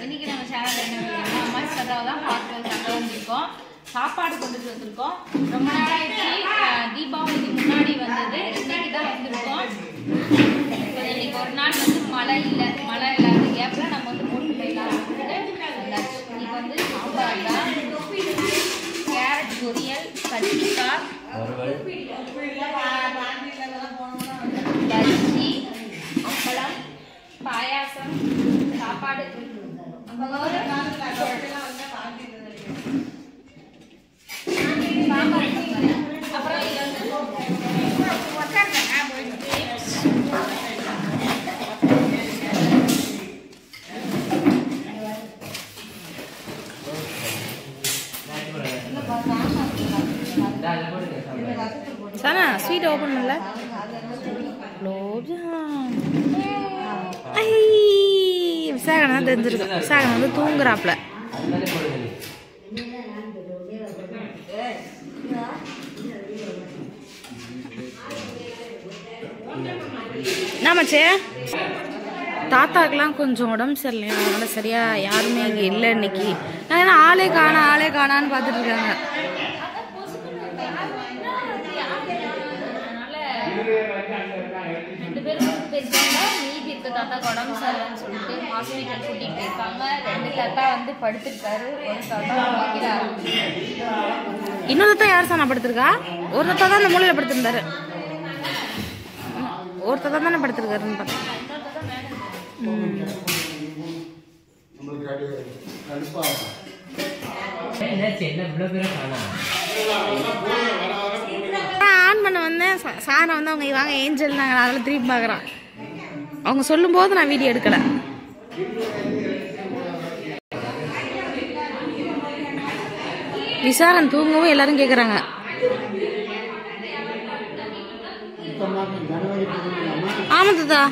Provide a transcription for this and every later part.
இன்னைக்கு நம்ம சேனல் என்ன வீடியோனா அம்மா சதாவை தான் பார்க்க வந்திருக்கோம். சாப்பாடு கொண்டுட்டு வந்திருக்கோம். ரொம்ப நாள் ஆயிடுச்சு, தீபாவளிக்கு முன்னாடி வந்தது, இன்னைக்கு தான் வந்திருக்கோம். இன்னைக்கு ஒரு நாள் வந்து மழை இல்லாத கேப்ல நம்ம வந்து போட்டு போயிடலாம். இன்னைக்கு வந்து சாம்பார் தான், கேரட் பொரியல், கத்திரிக்காய், பஜ்ஜி, அப்பளம், பாயாசம், சாப்பாடு. அப்புறம் சனா ஸ்வீட் ஓபன் பண்ணல. விசாகனா தெரிஞ்சிருக்கு. விசாகனா வந்து தூங்குறாப்ல. என்னாமச்சே தாத்தாக்கெல்லாம் கொஞ்சம் உடம்பு சரியில்லையா, அதனால சரியா யாருமே இங்கே இல்லை இன்னைக்கு. ஏன்னா ஆளே காணான்னு பார்த்துட்டு இருக்காங்க. தாத்தாக்கு உடம்பு சரியில்லைன்னு சொல்லிட்டு ஹாஸ்பிட்டல் கூட்டிட்டு போயிருக்காங்க. 2 தாத்தா வந்து படுத்திருக்காரு, ஒரு தாத்தா வைக்கிறாரு. இன்னொரு தாத்தா யார் சாணா படுத்திருக்கா? ஒரு தாத்தா தான் அந்த மூலையில படுத்திருந்தாரு. ஒரு தாத்தா தானே படுத்திருக்காருன்னு பார்த்தேன். ஆன் பண்ண வந்தேன், சாரை வந்து அவங்க வாங்க ஏஞ்சல் நாங்கள் அதெல்லாம் திரும்பி பார்க்குறான். அவங்க சொல்லும் போது நான் வீடியோ எடுக்கல. விசாரன் தூங்கவும் எல்லாரும் கேக்குறாங்க. ஆமா தாத்தா,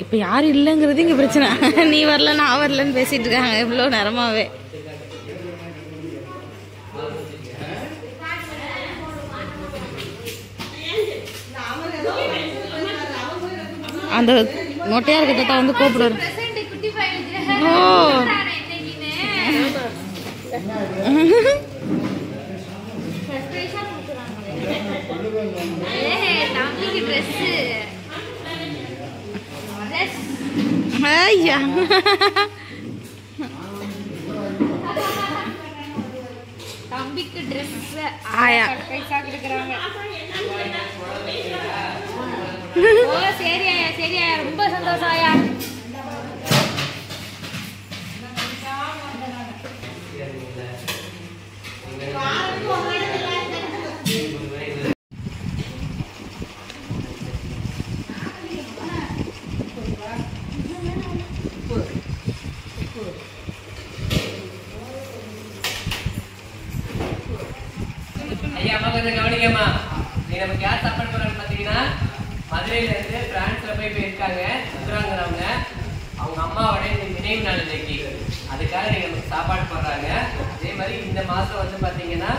இப்ப யாரும் இல்லைங்கிறது இங்க பிரச்சனை. நீ வரல நான் வரலன்னு பேசிட்டு இருக்காங்க இவ்வளவு நேரமாவே. அந்த மொட்டையா இருக்க தாத்தா வந்து கூப்பிடுவாரு. ஐயா தம்பிக்கு ட்ரெஸ் ஆயா பைசா கொடுக்குறாங்க. ஓ சரி ஆயா, சரி ஆயா, ரொம்ப சந்தோஷம் ஆயா. ஐயா அம்மா கொஞ்சம் கவனிக்கம்மா. நீ நமக்கு யார் சாப்பாடு போறான்னு பாத்தீங்கன்னா மதுரையில இருந்து பிரான்ஸ்ல போயிருக்காங்க சுத்துறாங்கிறவங்க. அவங்க அம்மாவோட நினைவு நாள் இன்னைக்கு, அதுக்காக நீங்க நமக்கு சாப்பாடு போடுறாங்க. அதே மாதிரி இந்த மாசம் வந்து பாத்தீங்கன்னா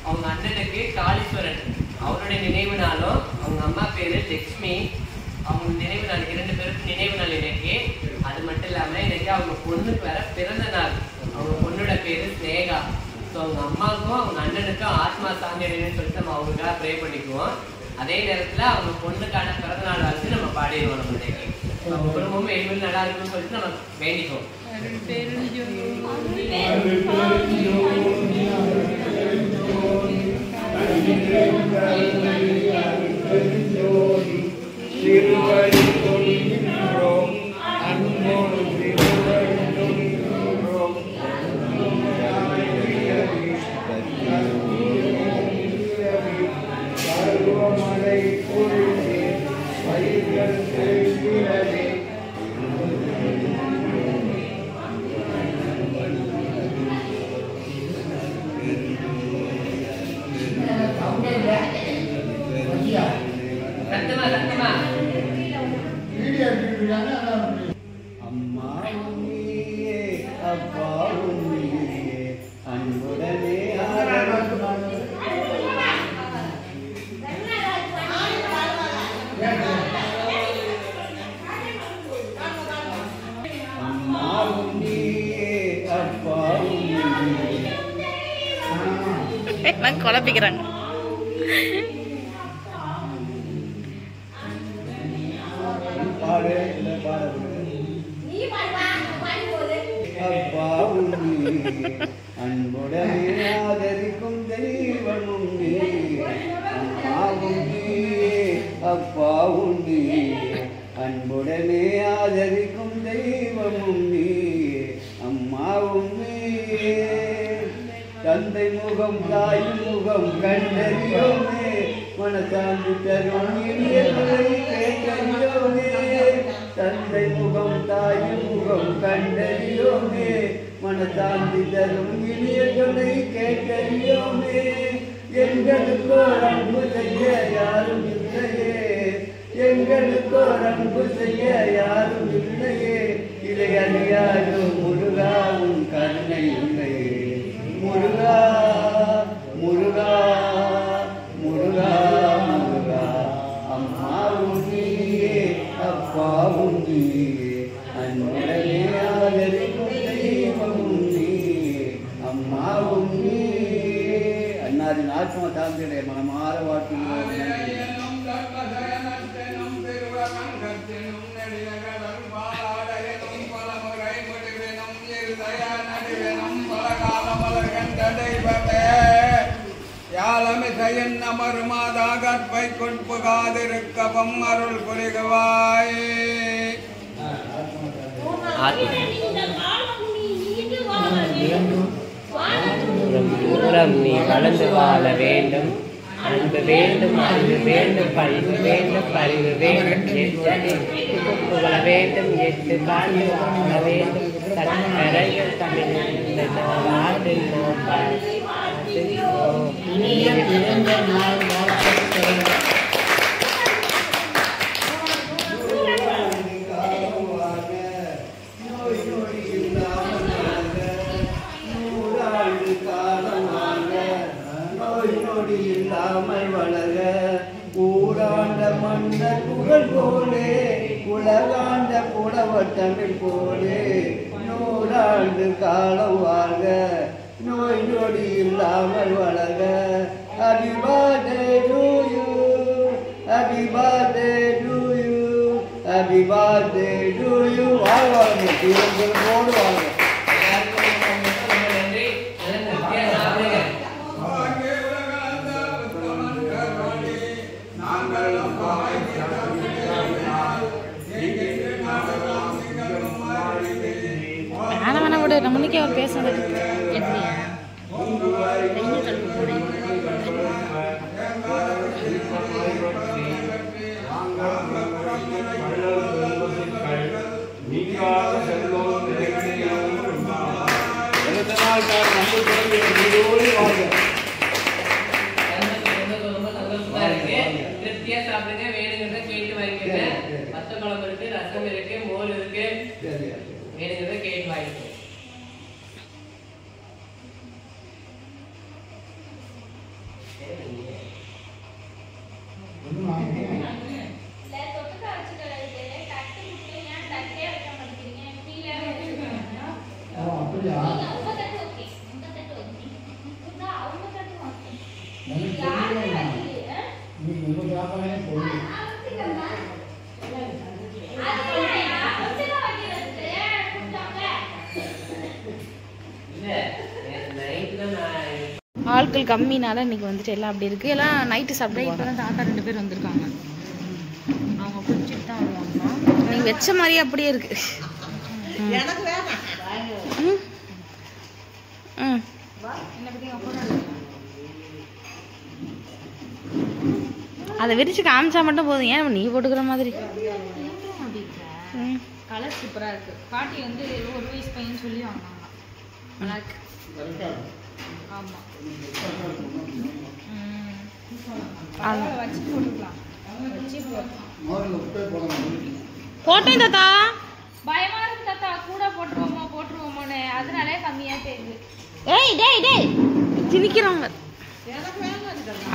அவங்க அண்ணனுக்கு காளீஸ்வரன் அவருடைய நினைவு நாளும், அவங்க அம்மா பேரு லட்சுமி, அவங்க நினைவு நாள், 2 பேருக்கு நினைவு நாள் இன்னைக்கு. அது மட்டும் இல்லாம இன்னைக்கு அவங்க பொண்ணுக்கு வேற பிறந்த நாள். அவங்க பொண்ணோட பேரு ஸ்னேகா. ஸோ அவங்க அம்மாவுக்கும் அவங்க அண்ணனுக்கும் ஆத்மா சாந்தியடைன்னு சொல்லிட்டு நம்ம அவங்களுக்காக ப்ரே பண்ணிக்குவோம். அதே நேரத்தில் அவங்க பொண்ணுக்கான பிறந்த நாள் வாழ்த்து நம்ம பாடிடுவோம். நம்ம இன்னைக்கு அவங்க குடும்பமும் எவ்வளவு நல்லா இருக்குன்னு சொல்லிட்டு நம்ம வேண்டிக்குவோம். அம்மா உன்னியே அப்பா உன்னியே அன்புடனே எல்லாம் குழப்பிக்கிறாங்க. அப்பாவும் நீ அன்புடனே ஆதரிக்கும் தெய்வமும் நீ அம்மாவும் நீ அப்பாவும் நீ அன்புடனே ஆதரிக்கும் தெய்வமும் நீ அம்மாவும் நீ தந்தை முகம் தாய் முகம் கண்டறியோமே மனசாந்தி தரும் இனியவரை கேட்டறியோமே தந்தை முகம் தாய் முகம் கண்டறியோமே மனசாந்தி தரும் இனியவரை கேட்டறியோமே எங்களுக்கோ அன்பு செய்ய யாரும் இல்லையே எங்களுக்கோ அன்பு செய்ய யாரும் இல்லையே இதை அறியாதோ முருகாவும் கருணை இல்லையே முருகா முருகா முருகா முருகா அம்மாவும் நீயே அப்பாவும் நீயே அன்புடனே ஆதரிக்கும் தெய்வமும் நீயே அம்மாவும் நீயே. அன்னாரின் ஆத்மா தாழ்ந்திடைய மனமாற வாழ்த்துகிறோம். யாழமிசையன் அமருமாதா கற்பை கொட்புகாதிருக்கவும் அருள் புரிகவாயே. நீ வளர்ந்து வாழ வேண்டும். அன்பு வேண்டும், அறிவு வேண்டும், பரிவு வேண்டும், பரிவு வேண்டும், புகழ வேண்டும், எட்டு காண்டு வாழ வேண்டும். கரையில் தமிழ் நாட்டில் இல்லாமல் வளர ஊராண்ட மன்னர் புகழ் போலே உலகாண்ட புலவர் தமிழ் போலே நூறாண்டு காலம் வாழ்க நோய் நொடி இல்லாமல் வளர. Happy birthday to you, happy birthday to you, happy birthday to you. வாழ்க போடு வாழ்க. நம்மளுக்கே அவர் பேசுறது திருப்தியா சாப்பிடுங்க, வேணுங்கிறத கேட்டு வாங்கிக்கோங்க. பத்த குழம்பு இருக்கு, ரசம் இருக்கு, மோர் இருக்கு, வேணுங்கிறத கேட்டு வாங்கிக்கோங்க. ஆட்கள் கம்மினால இன்னைக்கு வந்துட்டு எல்லாம் அப்படி இருக்கு. எல்லாம் நைட்டு சாப்பிட்டா இப்போ தான் தாத்தா 2 பேர் வந்திருக்காங்க. அவங்க குடிச்சிட்டு தான் வருவாங்க. நீ வச்ச மாதிரியே அப்படியே இருக்கு. அதை விரிச்சு காமிச்சா மட்டும் போதும். ஏன் நீ போட்டுக்கிற மாதிரி கலர் சூப்பரா இருக்கு. பாட்டி வந்து 1 வயசு பையன் சொல்லி வாங்கினாங்க. நல்லா இருக்கு. ஆமா வச்சு போட்டுக்கலாம். வச்சு போட்டேன் தாத்தா. பயமா இருக்கு தாத்தா. கூட போட்டுருவோமோன்னு அதனாலே கம்மியா தெரியுது. ஏய் டேய் டேய் திணிக்கிறவங்க.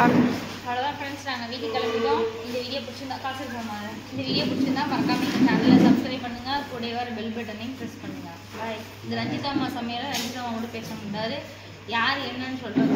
அவ்வளோதான் ஃப்ரெண்ட்ஸ், நாங்கள் வீட்டுக்கு கிளம்பிட்டோம். இந்த வீடியோ பிடிச்சிருந்தா காசு போமா இந்த வீடியோ பிடிச்சிருந்தா மறக்காம எங்கள் சேனலில் சப்ஸ்கிரைப் பண்ணுங்க. கூட வர பெல் பட்டனையும் ப்ரெஸ் பண்ணுங்க. பாய். இந்த ரஞ்சிதா அம்மா சமையல ரஞ்சிதா அம்மா கூட பேச முடியாது. யார் என்னன்னு சொல்றது